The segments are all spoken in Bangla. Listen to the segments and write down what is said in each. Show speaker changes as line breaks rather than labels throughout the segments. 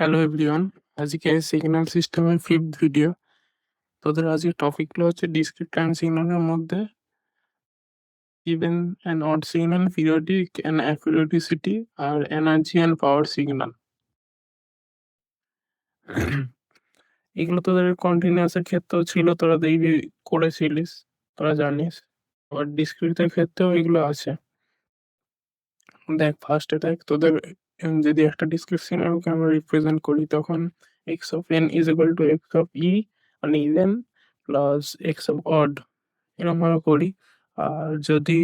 হ্যালো এভরিওয়ান, আজকে সিগন্যাল সিস্টেমের ফিফথ ভিডিও। তোদের আজকে টপিকগুলো হচ্ছে ডিসক্রিট টাইম সিগন্যালের মধ্যে even and odd signal, periodic and aperiodicity আর এনার্জি অ্যান্ড পাওয়ার সিগন্যাল। এগুলো তোদের কন্টিনিউয়াসের ক্ষেত্রেও ছিল, তোরা দেখবি করেছিলিস, তোরা জানিস। আবার ডিসক্রিটের ক্ষেত্রেও এগুলো আছে। দেখ ফার্স্টে দেখ তোদের যদি একটা ডিসক্রিট সিগন্যালকে আমরা রিপ্রেজেন্ট করি তখন X of N is equal to X of E মানে even plus X of odd এরকম ভাবে করি। আর যদি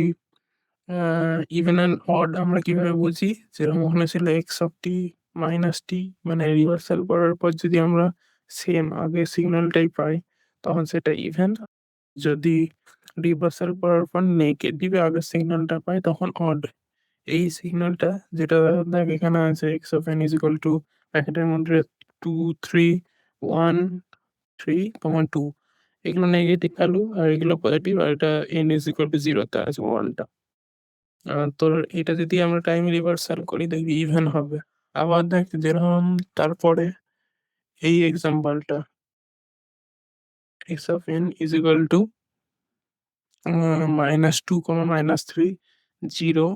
ইভেন অ্যান্ড অড আমরা কিভাবে বুঝি, যেরকম ওখানে ছিল এক্স অফ টি মাইনাস টি, মানে রিভার্সাল করার পর যদি আমরা সেম আগে সিগন্যালটাই পাই তখন সেটা ইভেন। যদি রিভার্সাল করার পর নেগেটিভে আগের সিগন্যালটা পাই তখন অড। এই সিগন্যালটা যেটা দেখ এখানে আছে x of N is equal two প্যাকেটের মধ্যে 2 3 1 3 2, এগুলো নেগেটিভ ভ্যালু আর এগুলো পজিটিভ, আর এটা n ইজ ইকুয়াল টু 0 তে আছে 1 টা। তোর এটা যদি আমরা টাইম রিভার্সাল করি দেখবি ইভেন হবে। আবার দেখ যেরকম তারপরে এই এক্সাম্পলটা x of n is equal two -2, -3, 0,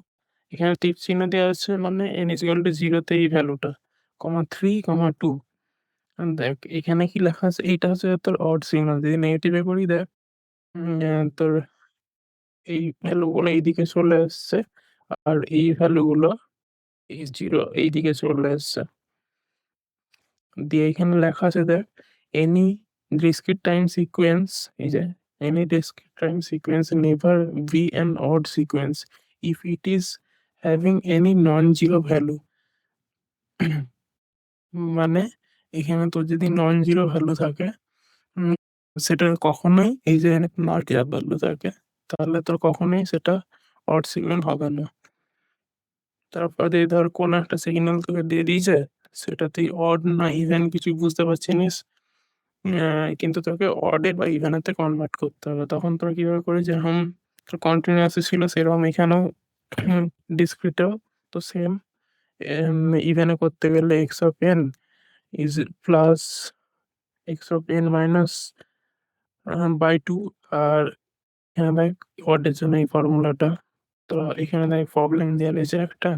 এখানে টিপ চিহ্ন দেওয়া আছে মানে n ইজ ইকুয়াল টু 0 তে এই ভ্যালুটা, 3, 2। দেখ এখানে কি লেখা আছে, এইটা হচ্ছে তোর অড সিগন্যাল। যদি নেগেটিভে করি দেখ তোর এই ভ্যালুগুলো এইদিকে চলে আসছে আর এই ভ্যালুগুলো এই 0 এইদিকে চলে আসছে। দিয়ে এখানে লেখা আছে দেখ এনি discrete time sequence, এই যে any discrete time sequence never be an odd sequence if it is having any non-zero value। মানে এখানে তোর যদি নন জিরো ভ্যালু থাকে উম, সেটা কখনোই, এই যে নট ইয়ার ভ্যালু থাকে তাহলে তোর কখনোই সেটা অড সিগন্যাল হবে না। তারপরে ধর কোন একটা সিগন্যাল তোকে দিয়ে দিয়েছে, সেটা তুই অড না ইভেন কিছু বুঝতে পারছিস, কিন্তু তোকে অডে বা ইভেনেতে কনভার্ট করতে হবে। তখন তোরা কিভাবে করে, যেরকম তোর কন্টিনিউয়াসে ছিল সেরকম এখানেও ডিসক্রিটেও তো সেম। ইভেনে করতে গেলে X of N is plus X of N minus by two. আর এখানে দেখ অডের জন্য এই ফর্মুলাটা, তো এখানে দেখ প্রবলেম দেওয়া রয়েছে একটা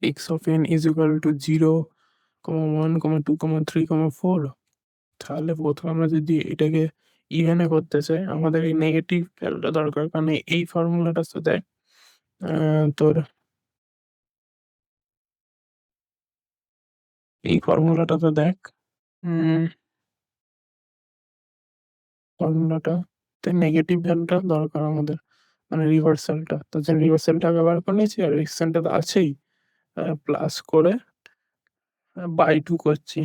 x of N is equal to 0, 1, 2, 3, 4। তাহলে প্রথমে আমরা যদি এটাকে ইভেনে করতে চাই আমাদের এই নেগেটিভ ভ্যালুটা দরকার, কারণ এই ফর্মুলাটা তো দেখ তোর এই ফর্মুলাটা তো দেখ ফর্মুলাটা নেগেটিভ ভ্যালুটা দরকার আমাদের, মানে রিভার্সালটা। তো যে রিভার্সালটা ব্যবহার করে নিয়েছি আর রিঅ্যাকশনটা তো আছেই, প্লাস করে বাই টু করছি।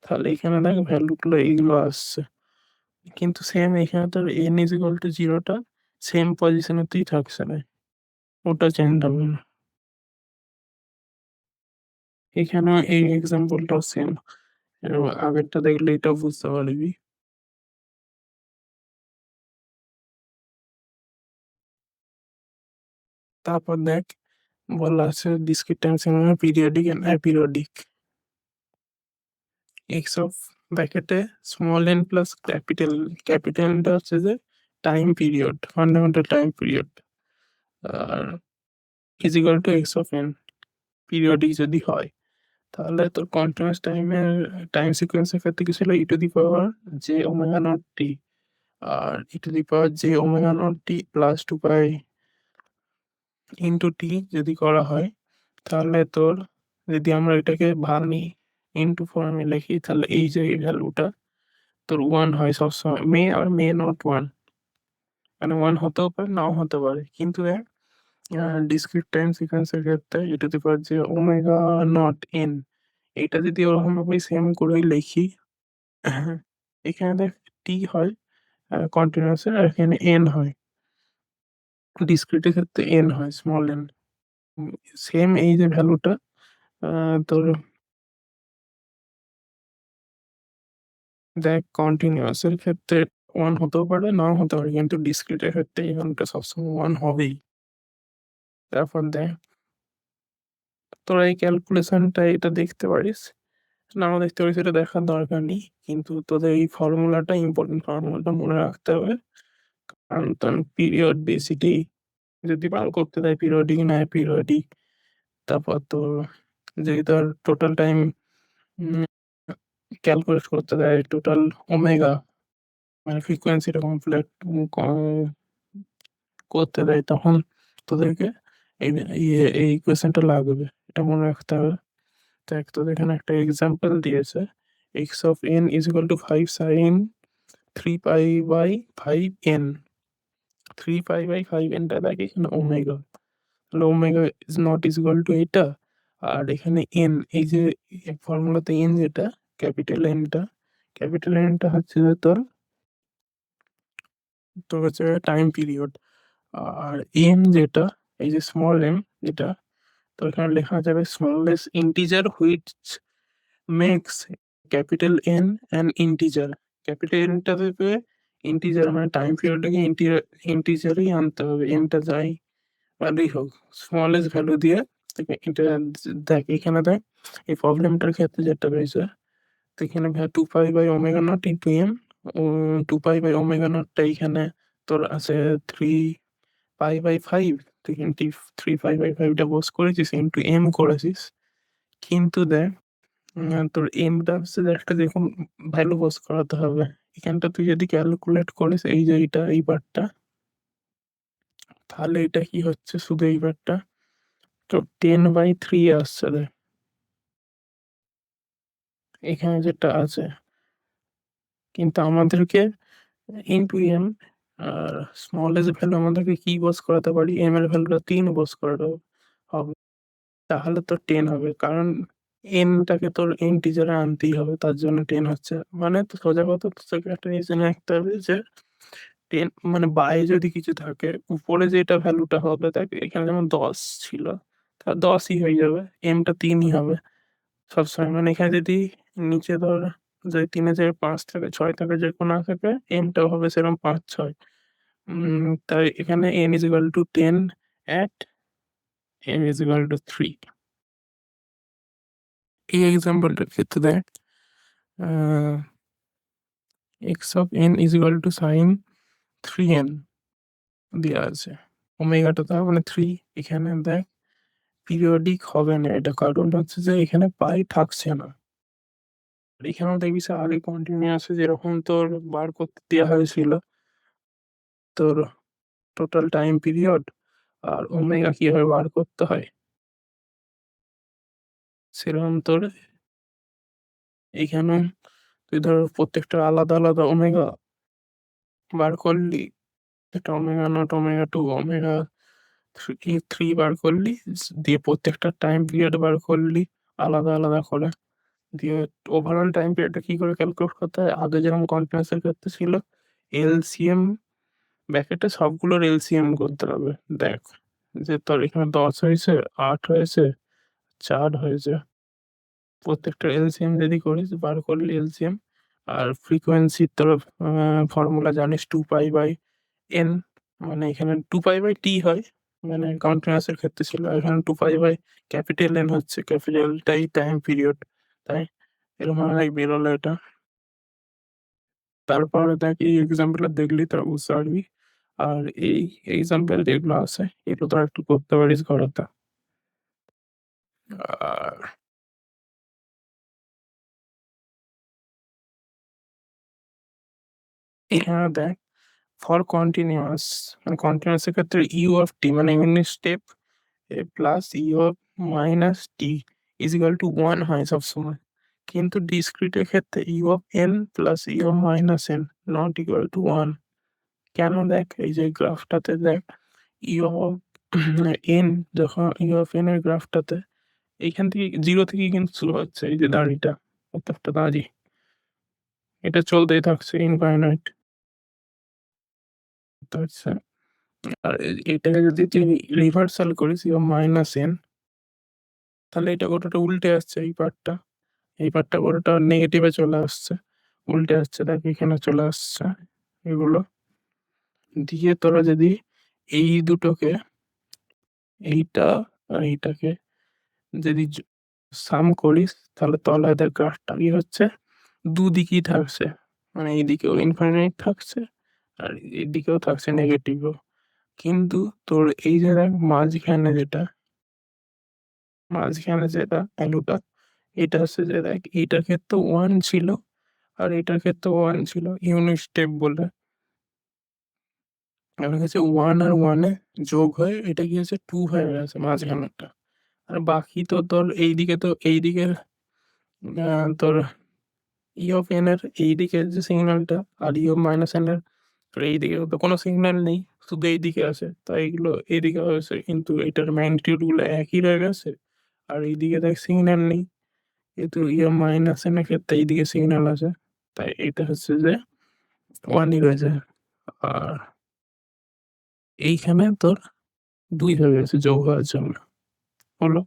তাহলে এখানে দেখ ভ্যালুগুলো এইগুলো আসছে, কিন্তু সেম এখানে তোর এন ইজ ইকুয়াল টু জিরোটা সেম পজিশনেতেই থাকছে না, ওটা চেঞ্জ হবে না। এখানেও এই এক্সাম্পলটাও সেম, আগেরটা দেখলে এটাও বুঝতে পারবি। তারপর দেখ বলা আছে discrete time signal periodic and aperiodic. X of ব্র্যাকেটে স্মল এন প্লাস ক্যাপিটালটা হচ্ছে যে time period, fundamental time period, আর is equal to X of N periodic যদি হয়। তাহলে তোর কন্টিনিউয়াস টাইমের টাইম সিকোয়েন্সের ক্ষেত্রে কি ছিল E to the power J omega nought T, আর E to the power J omega nought T plus 2 pi into T যদি করা হয়, তাহলে তোর যদি আমরা এটাকে ভাঙি ইন্টু ফর্মে লিখি তাহলে এই যে এই ভ্যালুটা তোর 1 হয় সবসময়, মে আর মে নট 1, মানে 1 হতেও পারে নাও হতে পারে। কিন্তু দেখ ডিসক্রিট টাইম সিকোয়েন্সের ক্ষেত্রে ই টু দি পাওয়ার যে ওমেগা নট এন, এটা যদি ওরকম ভাবে সেম করে লিখি, এখানে দেখ টি হয় কন্টিনিউয়াস আর এখানে এন হয়, ডিসক্রিটের ক্ষেত্রে এন হয় স্মল এন। সেম এই যে ভ্যালুটা তোর দেখ কন্টিনিউয়াস এর ক্ষেত্রে 1 হতেও পারে নাও হতে পারে, কিন্তু ডিসক্রিটের ক্ষেত্রে এই ভ্যালুটা সবসময় 1 হবেই। তারপর দেখ তোরা এই ক্যালকুলেশনটা এটা দেখতে পারিস, নাও দেখতে পারিস, এটা দেখার দরকার নেই, কিন্তু তোদের এই ফর্মুলাটা ইম্পর্টেন্ট, ফর্মুলাটা মনে রাখতে হবে। কারণ তোর পিরিয়ড বেসিটি যদি বার করতে দেয়, পিরিয়ডিক না পিরিয়ডিক, তারপর তোর যদি তোর টোটাল টাইম ক্যালকুলেট করতে দেয়, টোটাল ওমেগা মানে ফ্রিকোয়েন্সিটা কমপ্লিট করতে দেয়, তখন তোদেরকে এই এই ইকুয়েশনটা লাগবে, এটা মনে রাখতে হবে। দেখ তোদের এখানে একটা এক্সাম্পল দিয়েছে, x of N is equal to 5 sine 3 pi by 5 n. 3 pi by 5 এনটা দেখ এখানে ওমেগা, তাহলে omega is naught is equal to এটা, আর এখানে এন, এই যে ফর্মুলাতে এন যেটা ক্যাপিটাল এনটা হচ্ছে যে তোর তোর হচ্ছে টাইম পিরিয়ড, আর এম যেটা এই যে স্মল এম যেটা, তো এখানে লেখা যাবে smallest integer which makes capital N an integer. Capital এনটা দেবে ইন্টিজার, মানে টাইম পিরিয়ডটাকে ইন্টিজারই আনতে হবে, এনটা যাই ভ্যালুই হোক, স্মলেস্ট ভ্যালু দিয়ে এটা। দেখ এখানে দেখ এই প্রবলেমটার ক্ষেত্রে যেটা রয়েছে, তো এখানে 2 pi by omega naught into M, 2 pi by omega নটটা এখানে তোর আছে 3 পাই বাই 5, তুই কিন্তু 3 পাই বাই 5টা বস করেছিস ইন্টু এম করেছিস, কিন্তু দেখ তোর এমটা হচ্ছে যে একটা দেখুন ভ্যালু বস করাতে হবে, এখানটা তুই যদি ক্যালকুলেট করিস এই যে এইটা এই পার্টটা, তাহলে এটা কি হচ্ছে শুধু এই পার্টটা তো 10/3 আসছে দেখ এখানে যেটা আছে, কিন্তু আমাদেরকে into M R smallest value আমাদেরকে কি বস করাতে পারি, এম এর ভ্যালুটা 3 বস করাতে হবে, তাহলে তো 10 হবে, কারণ এনটাকে তোর ইন্টিজারে আনতেই হবে, তার জন্য 10 হচ্ছে, মানে তো সোজা কথা তোকে একটা জিনিস জেনে রাখতে হবে যে 10 মানে বাইরে যদি কিছু থাকে, উপরে যেটা ভ্যালুটা হবে দেখ এখানে যেমন 10 ছিল, তা 10ই হয়ে যাবে, এমটা 3ই হবে সবসময়, মানে এখানে যদি নিচে ধর যদি 3-এর জায়গায় 5 থাকে, 6 থাকে, যে কোনো থাকে, এমটাও হবে সেরকম 5-6। তাই এখানে n is equal to 10 at n is equal to 3। এই এক্সাম্পলটার ক্ষেত্রে দেখ x of n is equal to sin 3n দেওয়া আছে, ওমেগাটা তার মানে 3, এখানে দেখ পিরিয়ডিক হবে না এটা, কারণ হচ্ছে যে এখানে পাই থাকছে না, আর এখানেও দেখবি সে আগে কন্টিনিউয়াস যেরকম তোর বার করতে দেওয়া হয়েছিল তোর টোটাল টাইম পিরিয়ড আর ওমেগা কিভাবে বার করতে হয়, সেরকম তোর এইখানেও তুই ধর প্রত্যেকটা আলাদা আলাদা ওমেগা বার করলি, একটা ওমেগা 0, ওমেগা 2, ওমেগা 3 বার করলি, দিয়ে প্রত্যেকটা টাইম পিরিয়ড বার করলি আলাদা আলাদা করে, দিয়ে ওভারঅল টাইম পিরিয়ডটা কি করে ক্যালকুলেট করতে হয়, আগে যেরকম কন্টিনিউয়াস এর ক্ষেত্রে ছিল এলসিএম ব্র্যাকেটে সবগুলোর এলসিএম করতে হবে। দেখ যে তোর এখানে 10 হয়েছে, 8 হয়েছে, 4 হয়েছে, প্রত্যেকটা এলসিএম যদি করিস বার করলি এলসিএম, আর ফ্রিকোয়েন্সির তোর ফর্মুলা জানিস 2 পাই বাই এন, মানে এখানে 2 পাই বাই টি হয়, মানে কন্টিনিউয়াস এর ক্ষেত্রে ছিল, আর এখানে 2 পাই বাই ক্যাপিটাল এন হচ্ছে, ক্যাপিটালটাই টাইম পিরিয়ড, তাই এরকম অনেক বেরোলো এটা। তারপরে দেখ এই এক্সাম্পলটা দেখলি তোরা বুঝতে পারবি, আর এই এক্সাম্পল যেগুলো আছে এগুলো তোরা একটু করতে পারিস ঘরেতে। আর এখানে দেখ ফর কন্টিনিউয়াস, মানে কন্টিনিউয়াস এর ক্ষেত্রে ইউ অফ টি মানে unit step plus u of minus t is equal to 1 হয় সবসময়, কিন্তু ডিসক্রিটের ক্ষেত্রে u of N plus u of minus n not equal to 1। কেন দেখ এই যে গ্রাফটাতে দেখ ইউ অফ এন, যখন ইউ অফ এন এর গ্রাফটাতে এইখান থেকে 0 থেকে কিন্তু শুরু হচ্ছে, এই যে দাড়িটা প্রত্যেকটা দাড়ি এটা চলতেই থাকছে ইনফাইনাইট, হচ্ছে। আর এটাকে যদি তুই রিভার্সাল করিস ইউ মাইনাস এন, তাহলে এটা গোটাটা উল্টে আসছে, এই পার্টটা গোটাটা নেগেটিভে চলে আসছে, উল্টে আসছে, দেখ এখানে চলে আসছে এগুলো, দিয়ে তোরা যদি এই দুটোকে, এইটা আর এইটাকে যদি সাম করিস তাহলে তলায় দেখ গ্রাফটা কি হচ্ছে, দুদিকেই থাকছে। মানে এইদিকেও ইনফাইনাইট থাকছে আর এদিকেও থাকছে নেগেটিভও। কিন্তু তোর এই যে দেখ মাঝখানে যেটা ভ্যালুটা, এটা হচ্ছে যে দেখ এইটার ক্ষেত্রে 1 ছিল আর এটার ক্ষেত্রে 1 ছিল ইউনিট স্টেপ বলে। আমার কাছে 1 আর 1 এ যোগ হয়ে এটা কি হচ্ছে 2 হয়ে গেছে মাঝখানেরটা। আর বাকি তো তোর এইদিকে তোর ই অফ এন এর এইদিকে যে সিগন্যালটা আর ই অফ মাইনাস এন এর তোর এইদিকে তো কোনো সিগন্যাল নেই, শুধু এইদিকে আছে। তাই এগুলো এইদিকে হয়েছে কিন্তু এটার ম্যাগনিটিউড গুলো একই রয়ে গেছে। আর এইদিকে দেখ সিগন্যাল নেই, কিন্তু ই অফ মাইনাস এন এর ক্ষেত্রে এইদিকে সিগন্যাল আছে। তাই এটা হচ্ছে যে 1 ই রয়েছে। আর এইখানে তোর 2 হয়ে গেছে যোগ হওয়ার জন্য। হলো?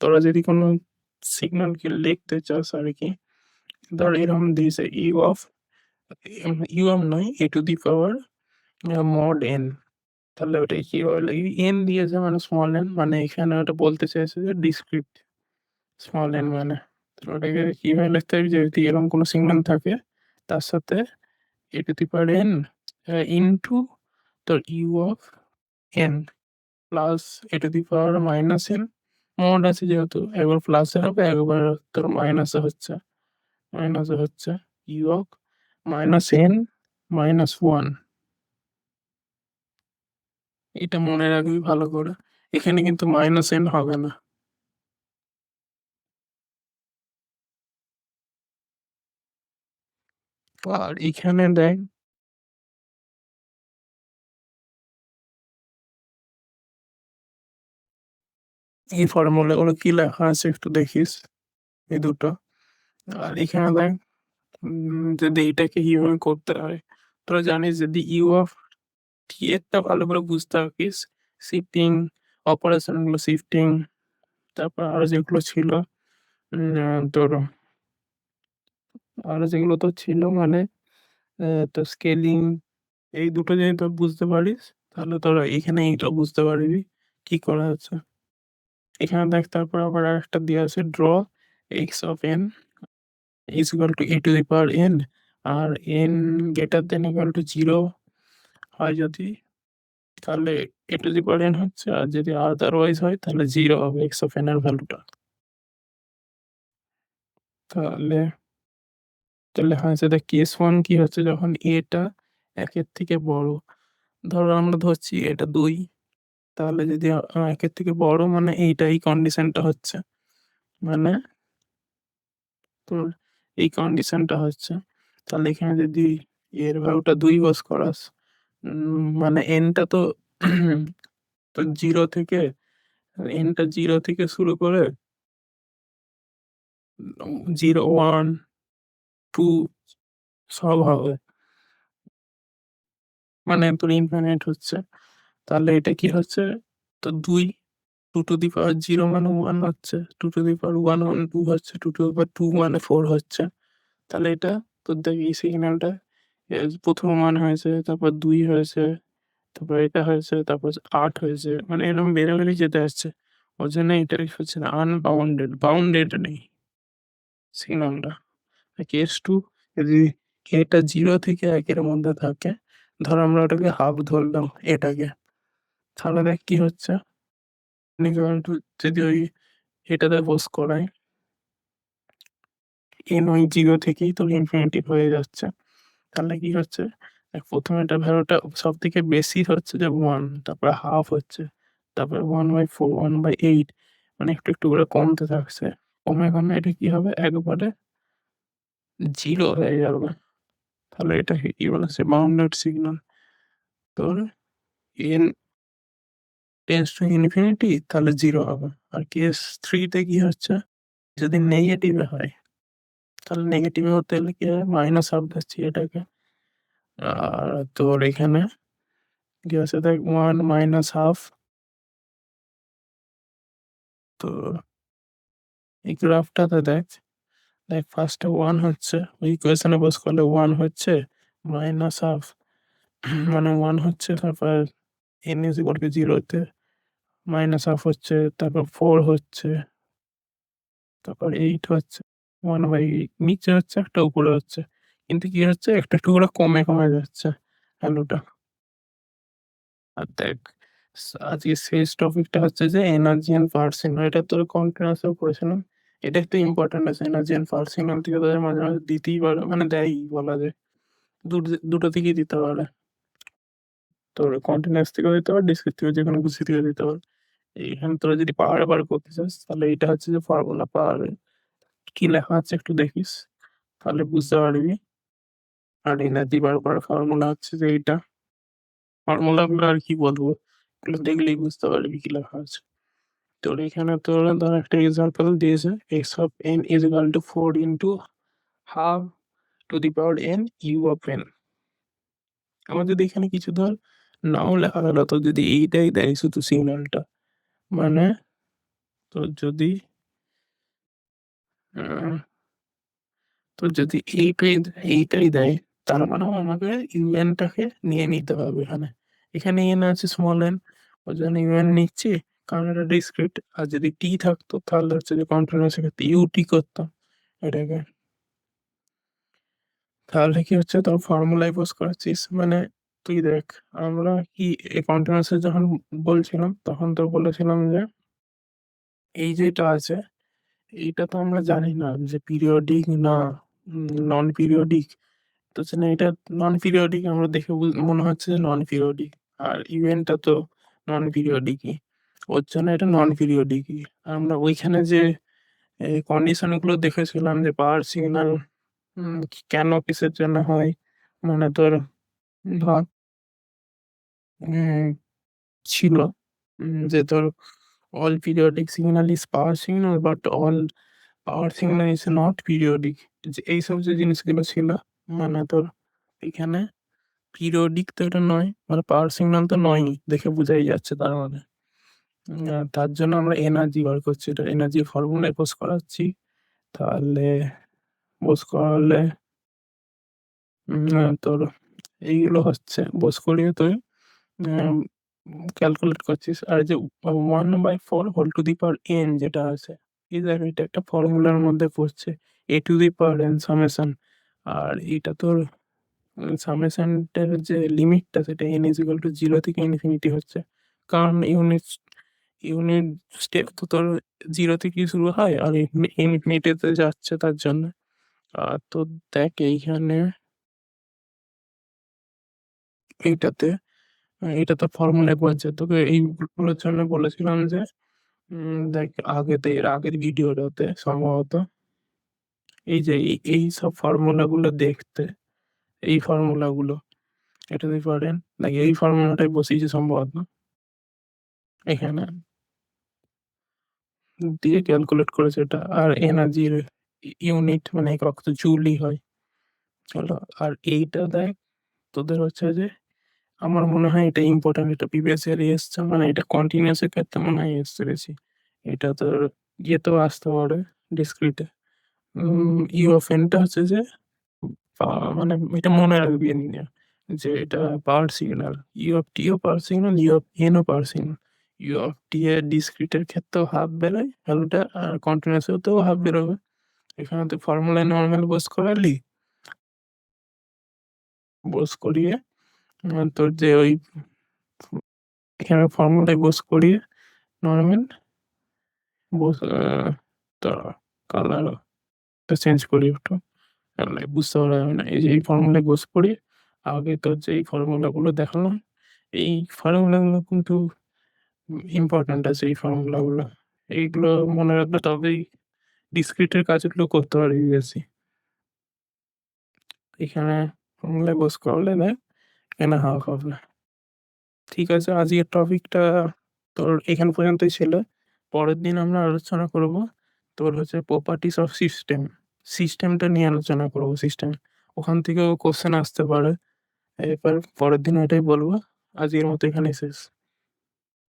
তোরা যদি কোনো সিগন্যালকে লিখতে চাস আরকি, ধর এরকম দিয়েছে ইউ অফ নয় A to the power mod N. তাহলে ওটাকে কিভাবে লিখবি? এন দিয়েছে মানে স্মল এন, মানে এখানে ওটা বলতে চাইছে যে ডিসক্রিট স্মল এন মানে। তো ওটাকে কিভাবে লিখতে হবে, যদি এরকম কোনো সিগন্যাল থাকে তার সাথে A to the power N into তোর U of N plus A to the power minus N. Mod আছে যেহেতু একবার প্লাসে হবে একবার তোর মাইনাসে হচ্ছে U of minus N minus one. এটা মনে রাখবি ভালো করে। এখানে কিন্তু মাইনাস এন হবে না। আর এখানে দেখ এই ফর্মুলা গুলো কি লেখা আছে একটু দেখিস, এই দুটো। আর এখানে দেখ যদি এটাকে কিভাবে করতে হয়, তোরা জানিস যদি ইউ অফ টি এরটা ভালো করে বুঝতে পারিস, শিফটিং অপারেশন গুলো শিফটিং, তারপর আরো যেগুলো ছিল তোর আরো যেগুলো তো ছিল মানে তো স্কেলিং, এই দুটো যদি তোর বুঝতে পারিস তাহলে তোরা এখানে এইটা বুঝতে পারবি কি করা হচ্ছে। এখানে দেখ তারপর আবার আরেকটা দেওয়া আছে draw x of N is equal to a to the power n, আর n greater than equal to 0 হয় যদি, তাহলে এ টু দি পাওয়ার এন হচ্ছে, আর যদি আদারওয়াইজ হয় তাহলে 0 হবে এক্স অফ এন এর ভ্যালুটা। তাহলে তাহলে হয়েছে দেখ কেস 1 কি হচ্ছে যখন এটা 1 এর থেকে বড়। ধরো আমরা ধরছি এটা 2, তাহলে যদি 1 এর থেকে বড় মানে এই কন্ডিশনটা হচ্ছে। মানে তোর এই কন্ডিশনটা হচ্ছে। তাহলে এখানে যদি এর ভ্যালুটা 2 বস করাস, মানে এনটা তো তো 0 থেকে এনটা 0 থেকে শুরু করে 0, 1, 2 সব হবে। মানে তোর ইনফিনিট হচ্ছে। তাহলে এটা কি হচ্ছে, তো 2 2 টু দি পাওয়ার 0 মানে 1 হচ্ছে, 2 টু দি পাওয়ার 1 মানে 2 হচ্ছে, 2 টু দি পাওয়ার 2 মানে 4 হচ্ছে। তাহলে এটা তোর দেখ এই সিগন্যালটা প্রথম 1 হয়েছে, তারপর 2 হয়েছে, তারপর এটা হয়েছে, তারপর 8 হয়েছে। মানে এরকম বেড়ে, বেড়ে যেতে আসছে। ওর জন্য এটা হচ্ছে না আনবাউন্ডেড, বাউন্ডেড নেই সিগন্যালটা। কেস 2 যদি এটা 0 থেকে 1 এর মধ্যে থাকে, ধর আমরা ওটাকে হাফ ধরলাম এটাকে, তাহলে দেখ কি হচ্ছে, ইকুয়াল টু যদি ওই এটাতে পোজ করাই এন ওই 0 থেকেই তোর ইনফিনিটি হয়ে যাচ্ছে। তাহলে কি হচ্ছে, দেখ প্রথমে এটার ভ্যালুটা সবথেকে বেশি হচ্ছে যে 1, তারপরে হাফ হচ্ছে, তারপরে 1/4, 1/8, মানে একটু, একটু করে কমতে থাকছে। কমে, কমে এটা কি হবে একবারে 0 হয়ে যাবে। তাহলে এটাকে কি বলা হচ্ছে বাউন্ডেড সিগন্যাল। তোর n টেন্ডস টু ইনফিনিটি তাহলে 0 হবে। আর কেস 3 তে কি হচ্ছে, যদি নেগেটিভ এ হয় তাহলে নেগেটিভ এ হতে গেলে কি হয় মাইনাস হাফ দিচ্ছি এটাকে। আর তোর এখানে কি আছে দেখ 1 মাইনাস হাফ। তো এই গ্রাফটাতে দেখ দেখ ফার্স্টে 1 হচ্ছে ওই ইকুয়েশনে বস করলে 1 হচ্ছে মাইনাস হাফ মানে 1 হচ্ছে তারপর n is equal to 0 তে মাইনাস হাফ হচ্ছে তারপর 4 হচ্ছে তারপর 8 হচ্ছে 1/8 নিচে হচ্ছে একটা উপরে হচ্ছে। কিন্তু কি হচ্ছে একটু, একটু করে কমে, কমে যাচ্ছে ভ্যালুটা। আর দেখ আজকে শেষ টপিকটা হচ্ছে যে এনার্জি অ্যান্ড পাওয়ার সিগন্যাল। এটা তোর কন্টিনিউয়াসও পড়েছিলাম। এটা একটু ইম্পর্টেন্ট আছে। এনার্জি অ্যান্ড পাওয়ার সিগন্যাল থেকে তোদের মাঝে, মাঝে দিতেই পারে মানে দেয়ই বলা যায়। দুটো থেকেই দিতে পারে। তোর কন্টিনিউয়াস থেকেও দিতে পারে, ডিসক্রিট থেকেও যেকোনো কিছু থেকে দিতে পারে। এইখানে তোরা যদি পাওয়ার বার করতে চাস তাহলে এটা হচ্ছে যে ফর্মুলা পাওয়ারের। কি লেখা আছে একটু দেখিস তাহলে বুঝতে পারবি। আর এনার্জি বার করার ফর্মুলা হচ্ছে যে এইটা। ফর্মুলাগুলো আর কি বলবো? এগুলো দেখলেই বুঝতে পারবি কি লেখা আছে। তোর এখানে তোর ধর একটা এক্সাম্পল দিয়েছে x of n is equal to 4 into half to the power n u of n। আমার যদি এখানে কিছু ধর নাও লেখা গেল তো যদি এইটাই দেয় শুধু সিগন্যালটা মানে তোর যদি আহ, তোর যদি এইটাই দেয় তার মানে আমাকে ইউএনটাকে নিয়ে নিতে হবে এখানে। এখানে এন আছে স্মল এন ওই জন্য ইউএন নিচ্ছি কারণ এটা ডিসক্রিট। আর যদি টি থাকতো তাহলে হচ্ছে যে কন্টিনিউয়াস ক্ষেত্রে ইউটি করতাম এটাকে। তাহলে কি হচ্ছে তোর ফর্মুলায় পোস্ট করাচ্ছিস মানে তুই দেখ আমরা কি কন্টিনিউয়াস যখন বলছিলাম তখন তো বলেছিলাম যে এই যেটা আছে এইটা তো আমরা জানি না যে পিরিয়ডিক না নন পিরিয়ডিক। তো হচ্ছে না এটা নন পিরিয়ডিক আমরা দেখে মনে হচ্ছে যে নন পিরিয়ডিক। আর ইভেন্টটা তো নন পিরিয়ডিকই ওর জন্য এটা নন পিরিয়ডিকই। আমরা ওইখানে যে কন্ডিশন গুলো দেখেছিলাম যে পাওয়ার সিগন্যাল কেন কিসের জন্য হয় মানে তোর ধর উম, ছিল যে তোর all periodic signal is power signal but all power signal is not periodic। যে এইসব যে জিনিসগুলো ছিল মানে তোর এখানে পিরিয়ডিক তো এটা নয় মানে পাওয়ার সিগন্যাল তো নয় দেখে বোঝাই যাচ্ছে তার মানে। তার জন্য আমরা এনার্জি বার করছি এটা এনার্জি ফর্মুলায় পোস্ট করাচ্ছি। তাহলে পোস্ট করালে তোর এইগুলো হচ্ছে বোস করিয়ে তুই ক্যালকুলেট করছিস। আর যে 1/4 whole to the power n যেটা আছে এই দেখ এটা একটা ফর্মুলার মধ্যে পড়ছে a to the power n summation. আর এটা তোর সামেশনটার যে লিমিটটা সেটা n ইজ ইকুয়াল টু 0 থেকে ইনফিনিটি হচ্ছে। কারণ ইউনিট ইউনিট স্টেপ তো তোর 0 থেকে শুরু হয় আর ইনফিনিটিতে যাচ্ছে তার জন্য। তো দেখ এইখানে এইটাতে এটা তো ফর্মুলায় বলছে তোকে এইগুলোর জন্য বলেছিলাম যে দেখ এর আগের ভিডিওটাতে সম্ভবত এই যে এই সব ফর্মুলাগুলো দেখতে এই ফর্মুলাগুলো এটা তুই পারেন নাকি এই ফর্মুলাটাই বসিয়েছে সম্ভবত এখানে দিয়ে ক্যালকুলেট করেছে এটা। আর এনার্জির ইউনিট মানে একক তো জুলই হয়। চলো আর এইটা দেখ তোদের হচ্ছে যে আমার মনে হয় এটা ইম্পর্টেন্ট এটা প্রিভিয়াস ইয়ারে এসছে মানে এটা কন্টিনিউয়াস এর ক্ষেত্রে মনে হয় এসছে বেশি। এটা তোর ইয়েতেও আসতে পারে ডিসক্রিটে। ইউ অফ এনটা হচ্ছে যে মানে এটা মনে রাখবি নিয়ে যে এটা power signal U of T ও power signal U of N ও power signal. U of T এর ডিসক্রিটের ক্ষেত্রেও হাফ বেরোয় ভ্যালুটা আর কন্টিনিউয়াসেও হাফ বেরোবে। এখানে তুই ফর্মুলায় নর্মাল বস করালি বস করিয়ে তোর যে ওই এখানে ফর্মুলায় বস করিয়ে নর্মাল বস দাঁড়া কালারটা চেঞ্জ করি একটু তাহলে বুঝতে পারা যাবে না। এই যে এই ফর্মুলায় বস করি আগে তোর যে এই ফর্মুলাগুলো দেখালাম এই ফর্মুলাগুলো কিন্তু ইম্পর্ট্যান্ট আছে এই ফর্মুলাগুলো। এইগুলো মনে রাখলে তবেই ডিসক্রিটের কাজগুলো করতে পারবি বেশি। এখানে ফর্মুলায় বস করলে দেখ এখানে হাফ হবে। ঠিক আছে আজকের টপিকটা তোর এখান পর্যন্তই ছিল। পরের দিন আমরা আলোচনা করব তোর হচ্ছে প্রপার্টিস অফ সিস্টেম সিস্টেমটা নিয়ে আলোচনা করব সিস্টেম ওখান থেকেও কোশ্চেন আসতে পারে। এরপর পরের দিন এটাই বলবো। আজকের মতো এখানে শেষ।